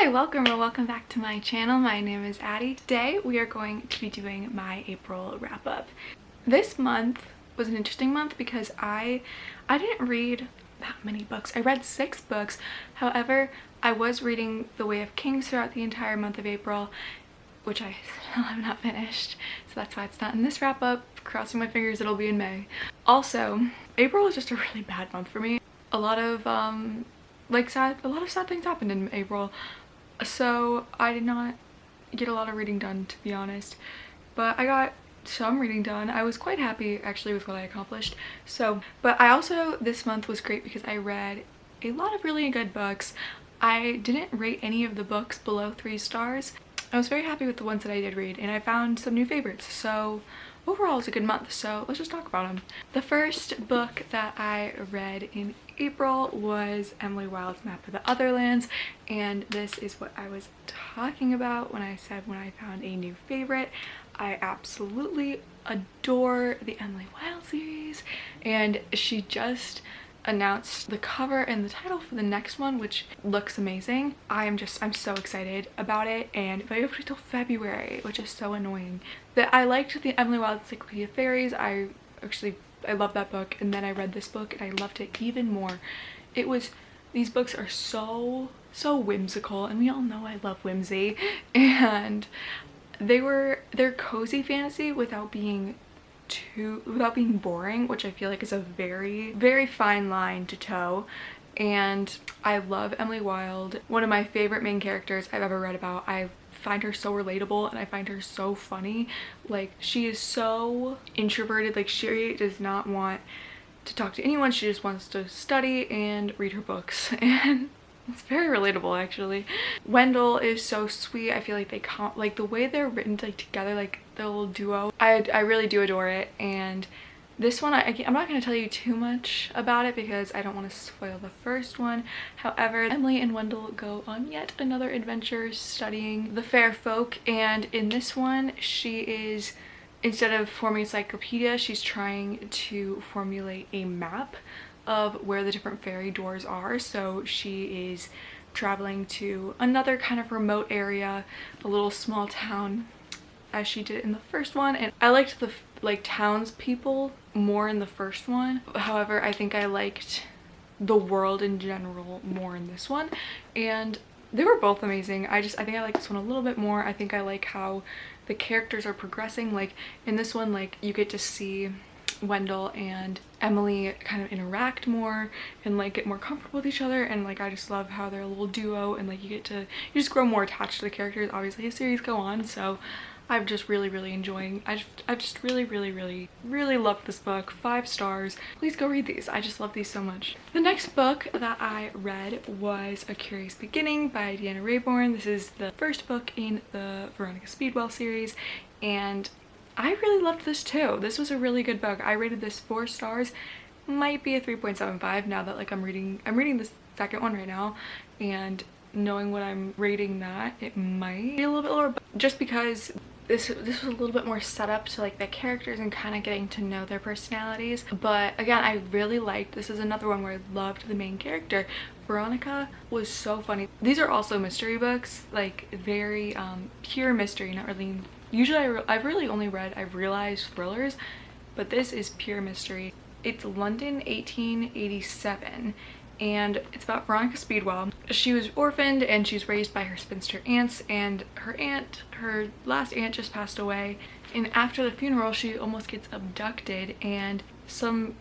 Hi, welcome or welcome back to my channel. My name is Addie. Today we are going to be doing my April wrap up. This month was an interesting month because I didn't read that many books. I read 6 books. However, I was reading The Way of Kings throughout the entire month of April, which I still have not finished. So that's why it's not in this wrap up. Crossing my fingers it'll be in May. Also, April was just a really bad month for me. A lot of sad things happened in April. So I did not get a lot of reading done, to be honest, but I got some reading done. I was quite happy actually with what I accomplished. But I also, this month was great because I read a lot of really good books. I didn't rate any of the books below 3 stars. I was very happy with the ones that I did read, and I found some new favorites. So overall, it was a good month, so let's just talk about them. The first book that I read in April was Emily Wilde's Map of the Otherlands, and this is what I was talking about when I said when I found a new favorite. I absolutely adore the Emily Wilde series, and she just announced the cover and the title for the next one, which looks amazing. I'm so excited about it, and if I wait till February, which is so annoying. That I liked the Emily Wilde Encyclopedia of Fairies. I love that book, and then I read this book and I loved it even more. These books are so whimsical, and we all know I love whimsy, and they're cozy fantasy without being boring, which I feel like is a very fine line to toe. And I love Emily Wilde. One of my favorite main characters I've ever read about. I find her so relatable and I find her so funny. Like, she is so introverted. Like, she does not want to talk to anyone. She just wants to study and read her books, and it's very relatable actually. Wendell is so sweet. I feel like like the way they're written together, like the little duo. I really do adore it. And this one, I'm not going to tell you too much about it because I don't want to spoil the first one. However, Emily and Wendell go on yet another adventure studying the fair folk, and in this one she is, instead of forming a encyclopedia, she's trying to formulate a map of where the different fairy doors are. So she is traveling to another kind of remote area, a little small town, as she did in the first one. And I liked the townspeople more in the first one. However, I think I liked the world in general more in this one, and they were both amazing. I think I like this one a little bit more. I think I like how the characters are progressing. Like in this one, like you get to see Wendell and Emily kind of interact more and like get more comfortable with each other, and like I just love how they're a little duo, and like you just grow more attached to the characters. Obviously a series go on, so I'm just really enjoying. I've just really loved this book. 5 stars. Please go read these. I just love these so much. The next book that I read was A Curious Beginning by Deanna Raybourn. This is the first book in the Veronica Speedwell series, and I really loved this too. This was a really good book. I rated this 4 stars. Might be a 3.75 now that like I'm reading the second one right now, and knowing what I'm rating that, it might be a little bit lower, but just because this was a little bit more set up to like the characters and kind of getting to know their personalities. But again, I really liked, this is another one where I loved the main character. Veronica was so funny. These are also mystery books, like very pure mystery, not really. Usually I've really only read, I've realized, thrillers, but this is pure mystery. It's London 1887, and it's about Veronica Speedwell. She was orphaned and she's raised by her spinster aunts, and her last aunt just passed away, and after the funeral she almost gets abducted, and some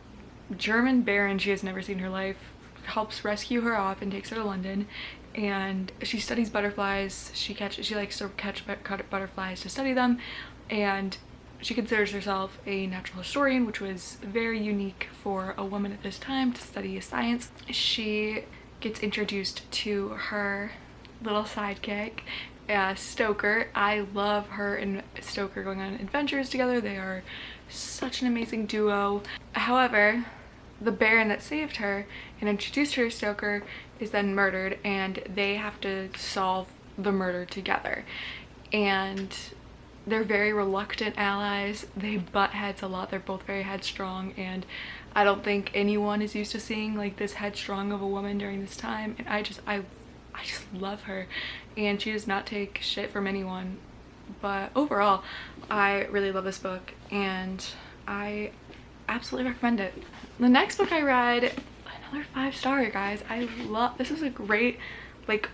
German baron she has never seen in her life helps rescue her off and takes her to London. And she studies butterflies. She likes to catch butterflies to study them, and she considers herself a natural historian, which was very unique for a woman at this time to study a science. She gets introduced to her little sidekick, Stoker. I love her and Stoker going on adventures together. They are such an amazing duo. However, the baron that saved her and introduced her to Stoker is then murdered, and they have to solve the murder together. And they're very reluctant allies. They butt heads a lot. They're both very headstrong, and I don't think anyone is used to seeing like this headstrong of a woman during this time. And I I just love her, and she does not take shit from anyone. But overall, I really love this book and I absolutely recommend it. The next book I read, another 5-star, guys. I love, this is a great, like,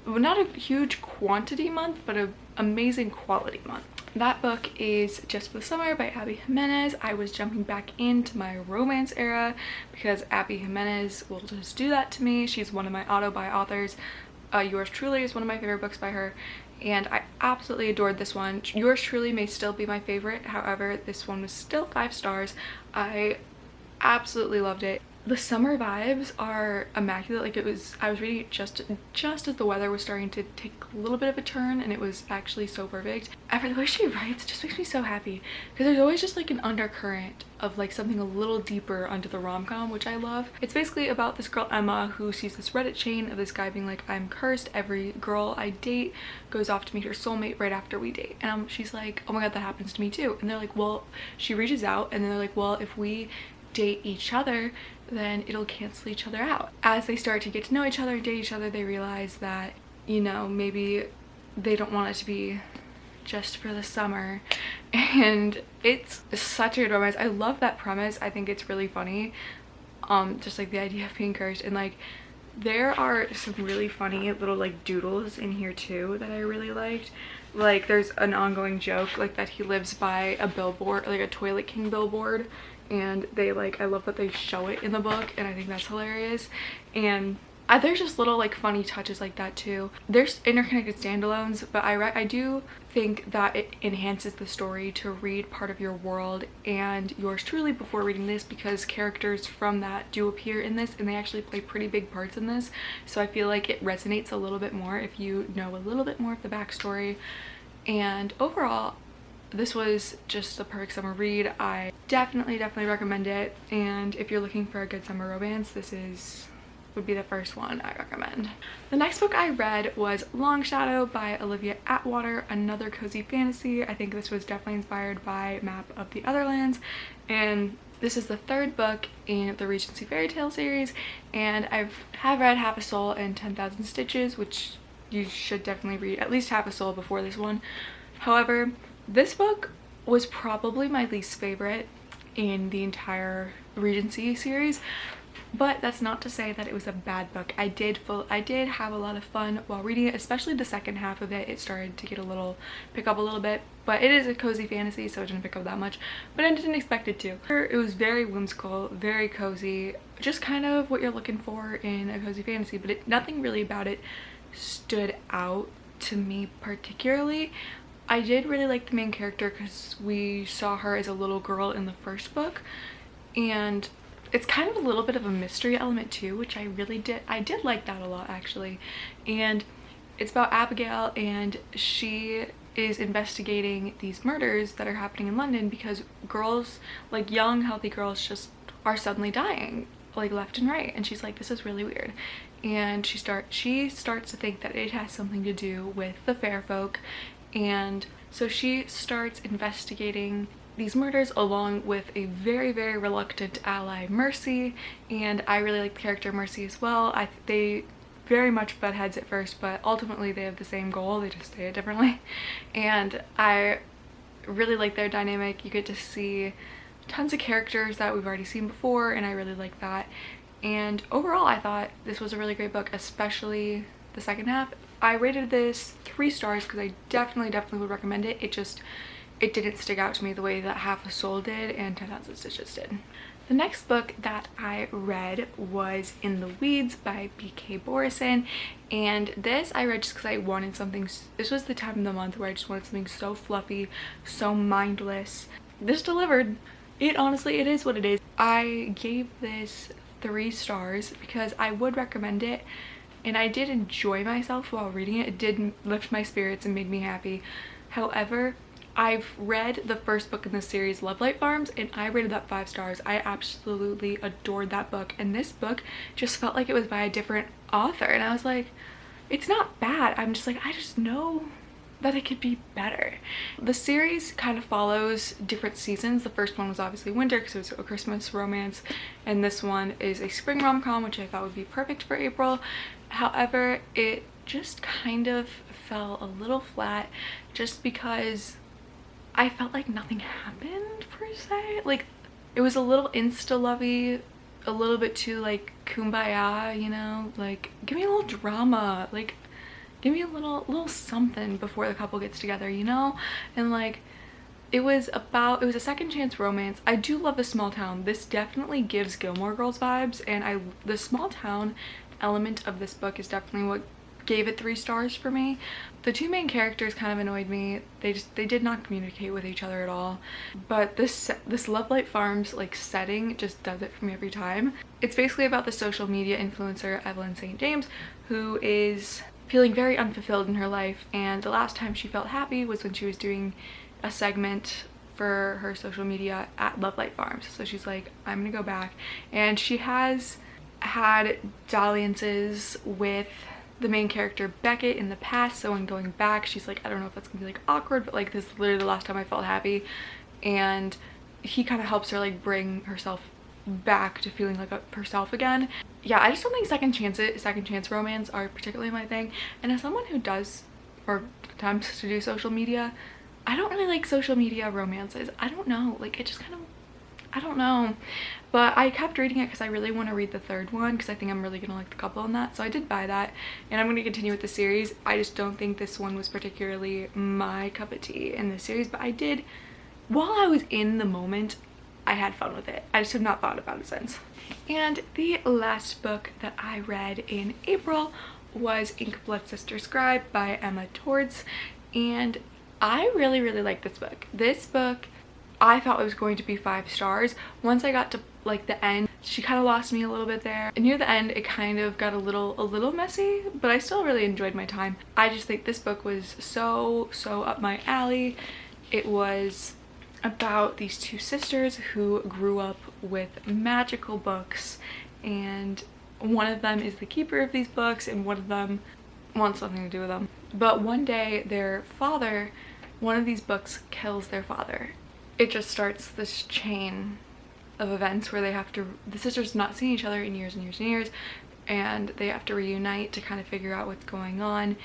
not a huge quantity month, but an amazing quality month. That book is Just for the Summer by Abby Jimenez. I was jumping back into my romance era because Abby Jimenez will just do that to me. She's one of my auto-buy authors. Yours Truly is one of my favorite books by her, and I absolutely adored this one. Yours Truly may still be my favorite, however, this one was still 5 stars. I absolutely loved it. The summer vibes are immaculate. Like, I was reading it just as the weather was starting to take a little bit of a turn, and it was actually so perfect. And for the way she writes, it just makes me so happy because there's always just like an undercurrent of like something a little deeper under the rom-com, which I love. It's basically about this girl Emma who sees this Reddit chain of this guy being like, I'm cursed, every girl I date goes off to meet her soulmate right after we date. And she's like, oh my god, that happens to me too. And they're like, well, she reaches out and then they're like, well, if we date each other, then it'll cancel each other out. As they start to get to know each other, date each other, they realize that, you know, maybe they don't want it to be just for the summer. And it's such a good romance. I love that premise. I think it's really funny. Just like the idea of being cursed, and like there are some really funny little like doodles in here too that I really liked. Like there's an ongoing joke like that he lives by a billboard, like a Toilet King billboard, and they like, I love that they show it in the book, and I think that's hilarious. And there's just little like funny touches like that too. There's interconnected standalones, but I do think that it enhances the story to read part of your world and Yours Truly before reading this, because characters from that do appear in this and they actually play pretty big parts in this. So I feel like it resonates a little bit more if you know a little bit more of the backstory. And overall, this was just the perfect summer read. I definitely recommend it. And if you're looking for a good summer romance, this would be the first one I recommend. The next book I read was Long Shadow by Olivia Atwater, another cozy fantasy. I think this was definitely inspired by Map of the Otherlands, and this is the 3rd book in the Regency Fairy Tale series, and I have read Half a Soul and 10,000 Stitches, which you should definitely read at least Half a Soul before this one. However, this book was probably my least favorite in the entire Regency series, but that's not to say that it was a bad book. I did have a lot of fun while reading it, especially the second half of it. It started to pick up a little bit, but it is a cozy fantasy, so it didn't pick up that much, but I didn't expect it to. It was very whimsical, very cozy, just kind of what you're looking for in a cozy fantasy, but nothing really about it stood out to me particularly. I did really like the main character because we saw her as a little girl in the first book, and it's kind of a little bit of a mystery element too, which I did like that a lot actually. And it's about Abigail, and she is investigating these murders that are happening in London because girls, like young healthy girls, just are suddenly dying like left and right, and she's like, this is really weird. And she starts to think that it has something to do with the fair folk, and so she starts investigating these murders along with a very reluctant ally, Mercy. And I really like the character Mercy as well. They very much butt heads at first, but ultimately they have the same goal, they just say it differently. And I really like their dynamic. You get to see tons of characters that we've already seen before, and I really like that. And overall, I thought this was a really great book, especially the second half. I rated this 3 stars because I definitely would recommend it. It didn't stick out to me the way that Half a Soul did and 10,000 Stitches did. The next book that I read was In the Weeds by B.K. Borison, and this I read just because I wanted something. This was the time of the month where I just wanted something so fluffy, so mindless. This delivered. It is what it is. I gave this 3 stars because I would recommend it, and I did enjoy myself while reading it. It did lift my spirits and made me happy. However, I've read the first book in the series, Love Light Farms, and I rated that 5 stars. I absolutely adored that book, and this book just felt like it was by a different author, and I was like, it's not bad. I'm just like, I just know that it could be better. The series kind of follows different seasons. The first one was obviously winter because it was a Christmas romance, and this one is a spring rom-com, which I thought would be perfect for April. However, it just kind of fell a little flat just because I felt like nothing happened per se. Like, it was a little insta-lovey, a little bit too like kumbaya, you know? Like, give me a little drama, like give me a little something before the couple gets together, you know? And like, it was a second chance romance. I do love a small town. This definitely gives Gilmore Girls vibes, and the small town element of this book is definitely what gave it 3 stars for me. The 2 main characters kind of annoyed me. They did not communicate with each other at all. But this Lovelight Farms like setting just does it for me every time. It's basically about the social media influencer Evelyn St. James, who is feeling very unfulfilled in her life, and the last time she felt happy was when she was doing a segment for her social media at Lovelight Farms. So she's like, I'm gonna go back. And she has had dalliances with the main character Beckett in the past, so when going back, she's like, I don't know if that's gonna be like awkward, but like, this is literally the last time I felt happy. And he kind of helps her like bring herself back to feeling like herself again. Yeah, I just don't think second chance romance are particularly my thing. And as someone who does or attempts to do social media, I don't really like social media romances. I don't know, like, it just kind of, I don't know. But I kept reading it because I really want to read the 3rd one because I think I'm really gonna like the couple in that. So I did buy that, and I'm going to continue with the series. I just don't think this one was particularly my cup of tea in this series, but I did, while I was in the moment, I had fun with it. I just have not thought about it since. And the last book that I read in April was Ink Blood Sister Scribe by Emma Torts, and I really like this book. This book, I thought it was going to be 5 stars. Once I got to like the end, she kind of lost me a little bit there. And near the end, it kind of got a little messy, but I still really enjoyed my time. I just think this book was so up my alley. It was about these 2 sisters who grew up with magical books, and one of them is the keeper of these books and one of them wants something to do with them. But one day their father, one of these books kills their father. It just starts this chain of events where the sisters not seeing each other in years and years and years, and they have to reunite to kind of figure out what's going on.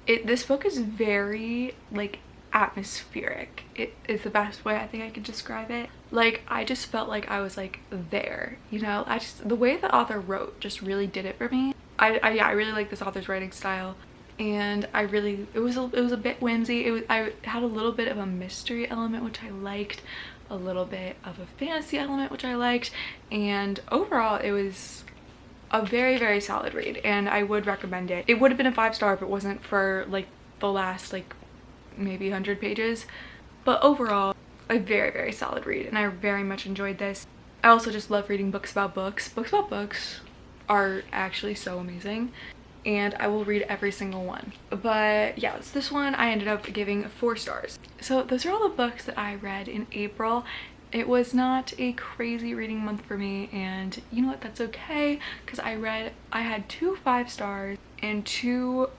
This book is very like atmospheric. It is the best way I think I could describe it. Like, I just felt like I was like there, you know? The way the author wrote just really did it for me. Yeah, I really like this author's writing style, and it was a bit whimsy. I had a little bit of a mystery element, which I liked, a little bit of a fantasy element, which I liked, and overall it was a very solid read, and I would recommend it. It would have been a 5-star if it wasn't for like the last like maybe 100 pages, but overall a very solid read, and I very much enjoyed this. I also just love reading books about books. Books about books are actually so amazing, and I will read every single one. But yeah, this one I ended up giving 4 stars. So those are all the books that I read in April. It was not a crazy reading month for me, and you know what, that's okay, because I had 2 5 stars and 2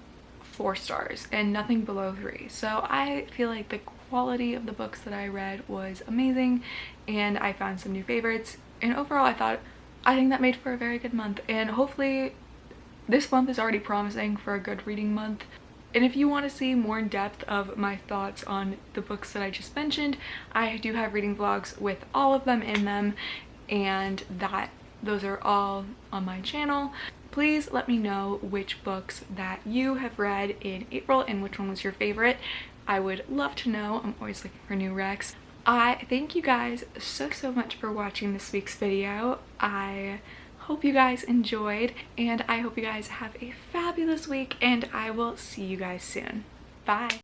4 stars and nothing below 3. So I feel like the quality of the books that I read was amazing, and I found some new favorites, and overall I think that made for a very good month, and hopefully this month is already promising for a good reading month. And if you want to see more in depth of my thoughts on the books that I just mentioned, I do have reading vlogs with all of them in them, and those are all on my channel. Please let me know which books that you have read in April and which one was your favorite. I would love to know. I'm always looking for new recs. I thank you guys so much for watching this week's video. I hope you guys enjoyed, and I hope you guys have a fabulous week, and I will see you guys soon. Bye!